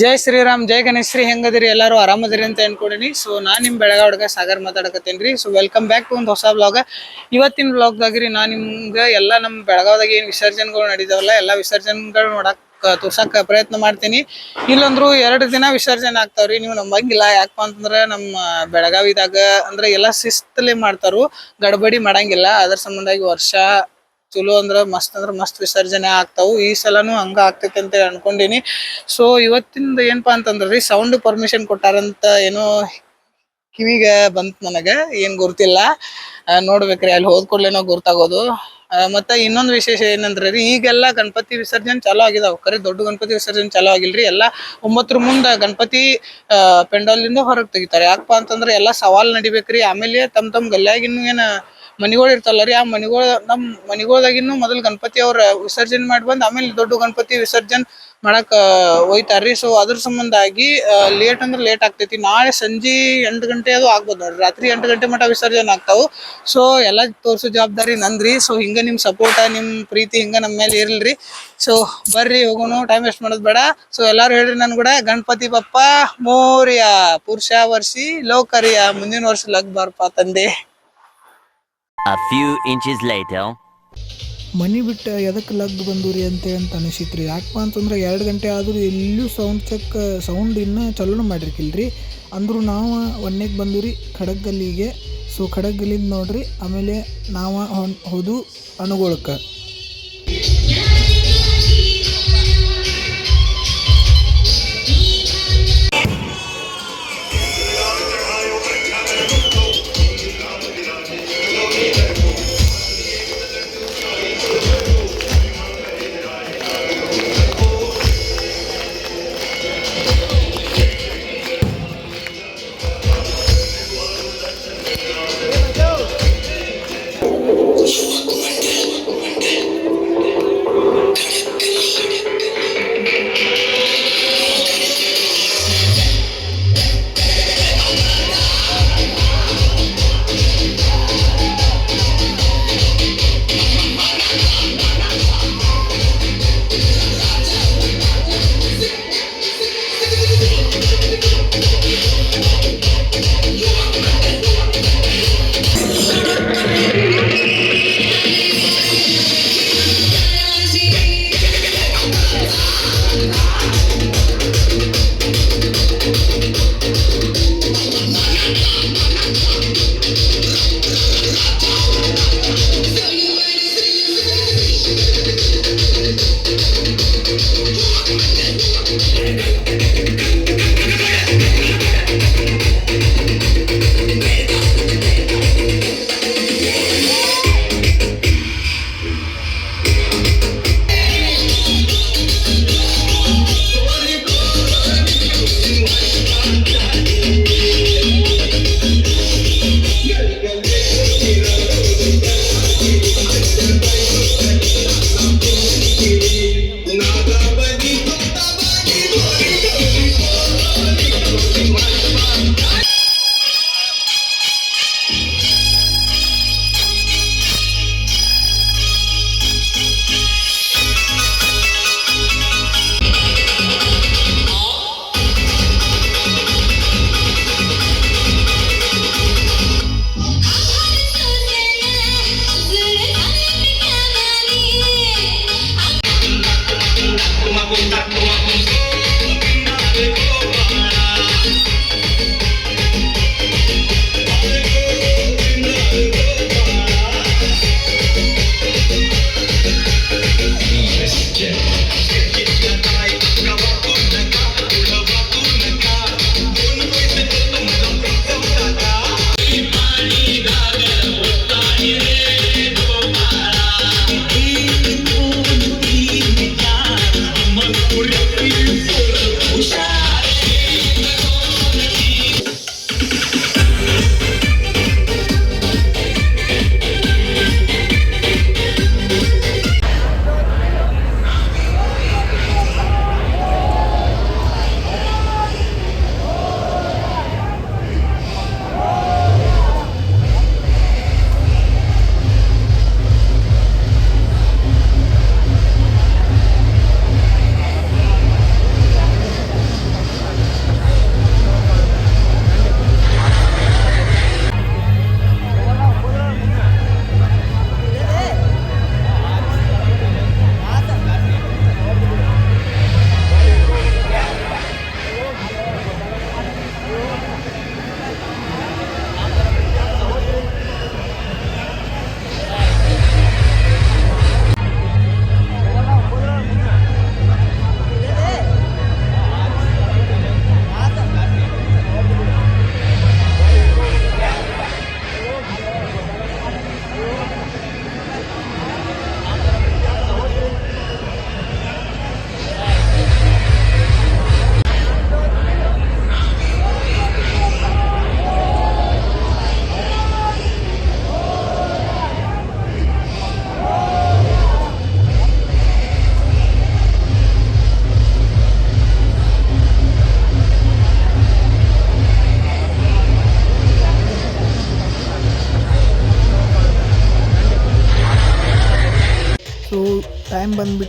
ಜೈ ಶ್ರೀರಾಮ್ ಜೈ ಗಣೇಶ್ರೀ ಹೆಂಗದಿರಿ ಎಲ್ಲರೂ ಆರಾಮದಿರಿ ಅಂತ ಅನ್ಕೊಂಡಿನಿ. ಸೊ ನಾನ್ ನಿಮ್ ಬೆಳಗಾವ್ ಹುಡುಗ ಸಾಗರ್ ಮಾತಾಡಕತ್ತೇನ್ರಿ. ಸೊ ವೆಲ್ಕಮ್ ಬ್ಯಾಕ್ ಟು ಒಂದು ಹೊಸ ಬ್ಲಾಗ್. ಇವತ್ತಿನ ಬ್ಲಾಗ್ದಾಗ್ರಿ ನಾ ನಿಮ್ಗೆ ಎಲ್ಲಾ ನಮ್ ಬೆಳಗಾವ್ದಾಗ ಏನ್ ವಿಸರ್ಜನೆಗಳು ನಡೀತಾವಲ್ಲ ಎಲ್ಲಾ ವಿಸರ್ಜನೆಗಳು ನೋಡಕ್ ತೋರ್ಸಕ್ ಪ್ರಯತ್ನ ಮಾಡ್ತೀನಿ. ಇಲ್ಲಂದ್ರು 2 ದಿನ ವಿಸರ್ಜನೆ ಆಗ್ತಾವ್ರಿ. ನೀವು ನಂಬಂಗಿಲ್ಲ, ಯಾಕಪ್ಪ ಅಂತಂದ್ರ ನಮ್ಮ ಬೆಳಗಾವಿದಾಗ ಅಂದ್ರೆ ಎಲ್ಲಾ ಶಿಸ್ತಲ್ಲಿ ಮಾಡ್ತಾರು, ಗಡಬಡಿ ಮಾಡಂಗಿಲ್ಲ. ಅದ್ರ ಸಂಬಂಧಾಗಿ ವರ್ಷ ಚಲೋ ಅಂದ್ರ ಮಸ್ತ್ ವಿಸರ್ಜನೆ ಆಗ್ತಾವು. ಈ ಸಲನು ಹಂಗ ಆಗ್ತೈತಿ ಅಂತ ಅನ್ಕೊಂಡಿನಿ. ಸೊ ಇವತ್ತಿಂದ ಏನಪ್ಪಾ ಅಂತಂದ್ರಿ, ಸೌಂಡ್ ಪರ್ಮಿಷನ್ ಕೊಟ್ಟಾರಂತ ಏನೋ ಕಿವಿಗ ಬಂತ್, ನನಗ ಏನ್ ಗುರ್ತಿಲ್ಲ. ನೋಡ್ಬೇಕ್ರಿ, ಅಲ್ಲಿ ಹೋದ್ ಕೂಡ್ಲೇನೋ ಗುರ್ತಾಗೋದು. ಮತ್ತೆ ಇನ್ನೊಂದು ವಿಶೇಷ ಏನಂದ್ರೆ ರೀ, ಈಗೆಲ್ಲಾ ಗಣಪತಿ ವಿಸರ್ಜನೆ ಚಾಲೂ ಆಗಿದಾವ. ಖರೆ ದೊಡ್ಡ ಗಣಪತಿ ವಿಸರ್ಜನೆ ಚಾಲೂ ಆಗಿಲ್ರಿ. ಎಲ್ಲಾ 9 ಮುಂದ ಗಣಪತಿ ಪೆಂಡಾಲಿಂದ ಹೊರಗ್ ತೆಗಿತಾರೆ. ಯಾಕಪ್ಪ ಅಂತಂದ್ರೆ ಎಲ್ಲಾ ಸವಾಲ್ ನಡಿಬೇಕ್ರಿ. ಆಮೇಲೆ ತಮ್ ಗಲ್ಯಾಗಿನ್ನು ಏನ ಮನಿಗಳು ಇರ್ತಲ್ಲರಿ, ಆ ಮನಿಗೋಳದಾಗಿನ್ನು ಮೊದಲ್ ಗಣಪತಿ ಅವ್ರ ವಿಸರ್ಜನೆ ಮಾಡಿ ಬಂದ್ ಆಮೇಲೆ ದೊಡ್ಡ ಗಣಪತಿ ವಿಸರ್ಜನೆ ಮಾಡಕ್ ಒಯ್ತಾರ್ರಿ. ಸೊ ಅದ್ರ ಸಂಬಂಧಾಗಿ ಲೇಟ್ ಅಂದ್ರೆ ಲೇಟ್ ಆಗ್ತೈತಿ. ನಾಳೆ ಸಂಜೆ 8 ಗಂಟೆ ಅದು ಆಗ್ಬೋದು ನೋಡ್ರಿ, ರಾತ್ರಿ 8 ಗಂಟೆ ಮಟ ವಿಸರ್ಜನೆ ಆಗ್ತಾವು. ಸೊ ಎಲ್ಲಾ ತೋರ್ಸೋ ಜವಾಬ್ದಾರಿ ನಂದ್ರಿ. ಸೊ ಹಿಂಗ ನಿಮ್ ಸಪೋರ್ಟ್, ನಿಮ್ ಪ್ರೀತಿ ಹಿಂಗ ನಮ್ಮ ಮೇಲೆ ಇರ್ಲ್ರಿ. ಸೊ ಬರ್ರಿ ಹೋಗೋಣ, ಟೈಮ್ ವೇಸ್ಟ್ ಮಾಡೋದ್ ಬೇಡ. ಸೊ ಎಲ್ಲಾರು ಹೇಳ್ರಿ ನನ್ ಕೂಡ, ಗಣಪತಿ ಬಪ್ಪ ಮೋರ್ಯ, ಪುರುಷ ವರ್ಷಿ ಲೋಕರ್ಯ, ಮುಂದಿನ ವರ್ಷ ಲಗ್ ಬಾರ್ಪಾ ತಂದೆ. A few inches later. ಮನಿ ಬಿಟ್ಟು ಎದಕ್ಕೆ ಲಗ್ ಬಂದೂರಿ ಅಂತ ಅನಿಸಿತ್ರಿ. ಯಾಕಪ್ಪ ಅಂತಂದ್ರೆ 2 ಗಂಟೆ ಆದರೂ ಎಲ್ಲೂ ಸೌಂಡ್ ಇನ್ನೂ ಚಾಲೂ ಮಾಡಿರ್ಕಿಲ್ರಿ. ಅಂದರೂ ನಾವು 1ಕ್ಕೆ ಬಂದೂರಿ ಖಡಗಲ್ಲಿಗೆ. ಸೊ ಖಡಗಲ್ಲಿಂದ ನೋಡ್ರಿ, ಆಮೇಲೆ ನಾವು ಹೋದು ಅನುಗೋಳಕ್ಕೆ.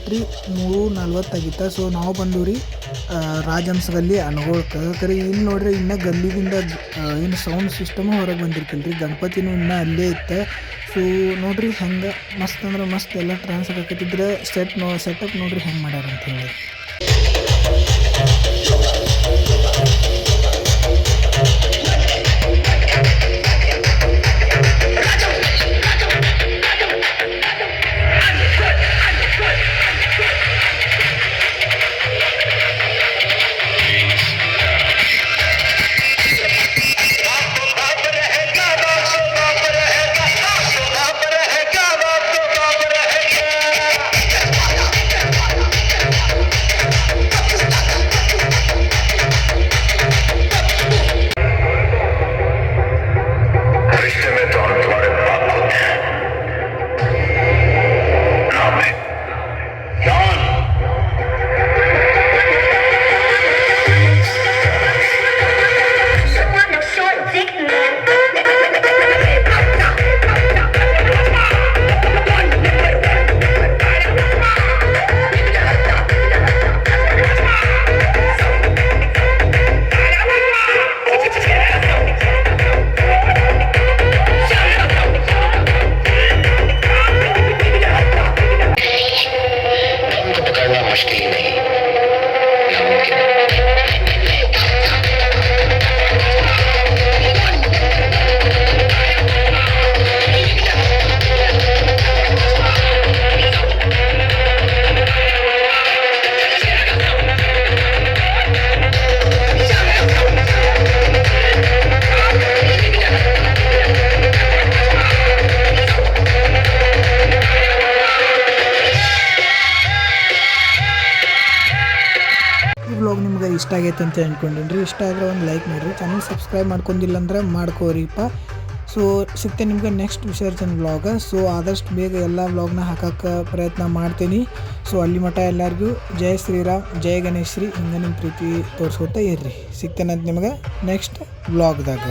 ರಾತ್ರಿ 3:40 ಆಗಿತ್ತು. ಸೊ ನಾವು ಬಂದೀವಿ ರಾಜಹಂಸಗಲ್ಲಿ ಅನ್ಗೊಳ್ಕ ಕರೆ ಇಲ್ಲಿ ನೋಡ್ರಿ ಇನ್ನೂ ಗಲ್ಲಿದಿಂದ ಏನು ಸೌಂಡ್ ಸಿಸ್ಟಮು ಹೊರಗೆ ಬಂದಿರ್ಕಿಲ್ಲ ಗಣಪತಿನೂ ಇನ್ನೂ ಅಲ್ಲೇ ಇತ್ತು. ಸೊ ನೋಡ್ರಿ ಹೆಂಗೆ ಮಸ್ತ್ ಅಂದ್ರೆ ಮಸ್ತ್ ಎಲ್ಲ ಟ್ರಾನ್ಸ್ ಆಗತ್ತಿದ್ರೆ ಸೆಟಪ್ ನೋಡ್ರಿ ಹೆಂಗೆ ಮಾಡ್ಯಾರ ಅಂತ ಹೇಳಿ. ವ್ಲಾಗ್ ನಿಮ್ಗೆ ಇಷ್ಟ ಆಗೈತೆ ಅಂತ ಅಂದ್ಕೊಂಡಿನಿ. ಇಷ್ಟ ಆದರೆ ಒಂದು ಲೈಕ್ ಮಾಡಿರಿ, ಚಾನಲ್ ಸಬ್ಸ್ಕ್ರೈಬ್ ಮಾಡ್ಕೊಂಡಿಲ್ಲ ಅಂದ್ರೆ ಮಾಡ್ಕೋರಿಪ್ಪ. ಸೊ ಸಿಗ್ತೇನೆ ನಿಮ್ಗೆ ನೆಕ್ಸ್ಟ್ ವಿಸರ್ಜನೆ ವ್ಲಾಗ. ಸೊ ಆದಷ್ಟು ಬೇಗ ಎಲ್ಲ ವ್ಲಾಗ್ನ ಹಾಕೋಕ್ಕೆ ಪ್ರಯತ್ನ ಮಾಡ್ತೀನಿ. ಸೊ ಅಲ್ಲಿ ಮಟ್ಟ ಎಲ್ಲರಿಗೂ ಜೈ ಶ್ರೀರಾಮ್, ಜೈ ಗಣೇಶ್ ಶ್ರೀ ಹಿಂಗೆ ನಿಮ್ಮ ಪ್ರೀತಿ ತೋರಿಸ್ಕೊತಾ ಇರ್ರಿ. ಸಿಗ್ತೇನೆ ಅಂತ ನಿಮ್ಗೆ ನೆಕ್ಸ್ಟ್ ವ್ಲಾಗ್ದಾಗ.